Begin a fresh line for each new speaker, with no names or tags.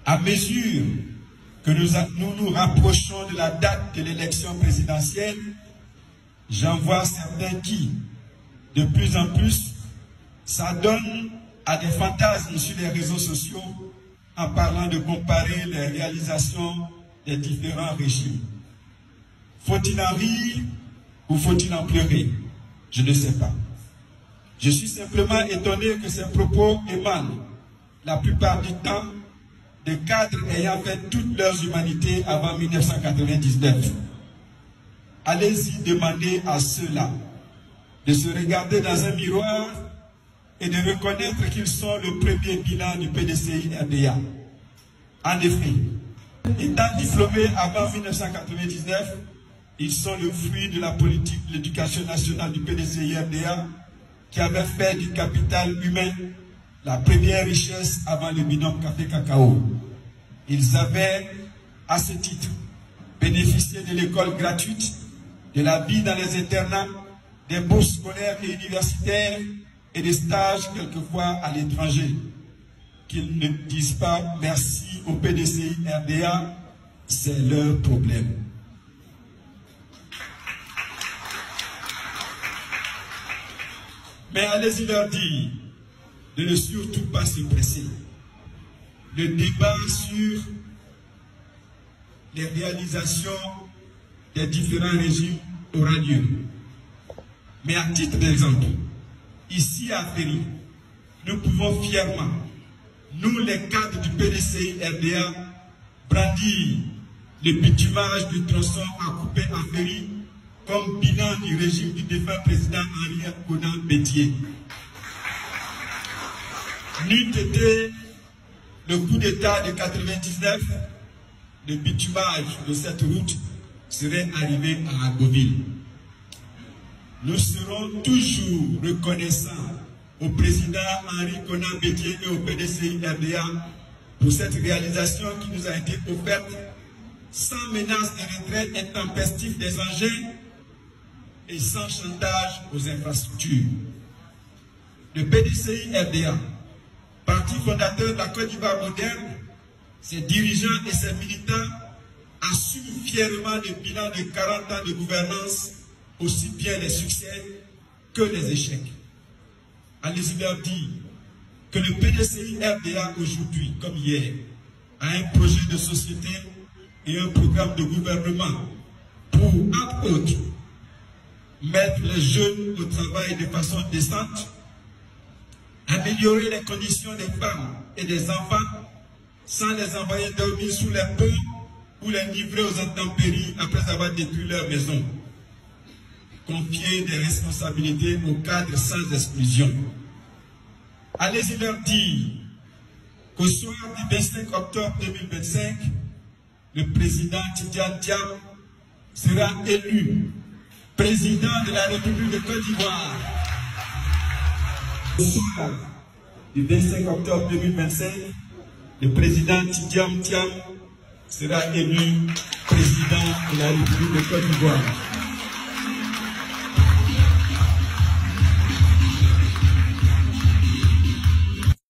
À mesure que nous nous rapprochons de la date de l'élection présidentielle, j'en vois certains qui, de plus en plus, s'adonnent à des fantasmes sur les réseaux sociaux en parlant de comparer les réalisations des différents régimes. Faut-il en rire ou faut-il en pleurer? Je ne sais pas. Je suis simplement étonné que ces propos émanent, la plupart du temps, de cadres ayant fait toute leur humanité avant 1999. Allez-y demander à ceux-là de se regarder dans un miroir et de reconnaître qu'ils sont le premier bilan du PDCI-RDA. En effet, étant diplômés avant 1999, ils sont le fruit de la politique de l'éducation nationale du PDCI-RDA qui avait fait du capital humain la première richesse avant le binôme café-cacao. Ils avaient, à ce titre, bénéficié de l'école gratuite, de la vie dans les internats, des bourses scolaires et universitaires et des stages quelquefois à l'étranger. Qu'ils ne disent pas merci au PDCI-RDA, c'est leur problème. Mais allez-y leur dire de ne surtout pas se presser. Le débat sur les réalisations des différents régimes aura lieu. Mais à titre d'exemple, ici à Ferry, nous pouvons fièrement, nous les cadres du PDCI-RDA, brandir le bitumage du tronçon à couper à Ferry comme bilan du régime du défunt président Henri Konan Bédié. N'eût été le coup d'État de 1999, le bitumage de cette route serait arrivé à Agoville. Nous serons toujours reconnaissants au président Henri Konan Bédié et au PDCI-RDA pour cette réalisation qui nous a été offerte sans menace de retrait intempestif des engins et sans chantage aux infrastructures. Le PDCI-RDA, parti fondateur de la Côte d'Ivoire moderne, ses dirigeants et ses militants assument fièrement le bilan de 40 ans de gouvernance, aussi bien les succès que les échecs. Allez-y leur dire que le PDCI-RDA aujourd'hui, comme hier, a un projet de société et un programme de gouvernement pour, entre autres, mettre les jeunes au travail de façon décente, améliorer les conditions des femmes et des enfants sans les envoyer dormir sous les ponts ou les livrer aux intempéries après avoir détruit leur maison. Confier des responsabilités aux cadres sans exclusion. Allez-y leur dire qu'au soir du 25 octobre 2025, le président Tidjane Thiam sera élu président de la République de Côte d'Ivoire. Au soir du 25 octobre 2025, le président Tidjane Thiam sera élu président de la République de Côte d'Ivoire.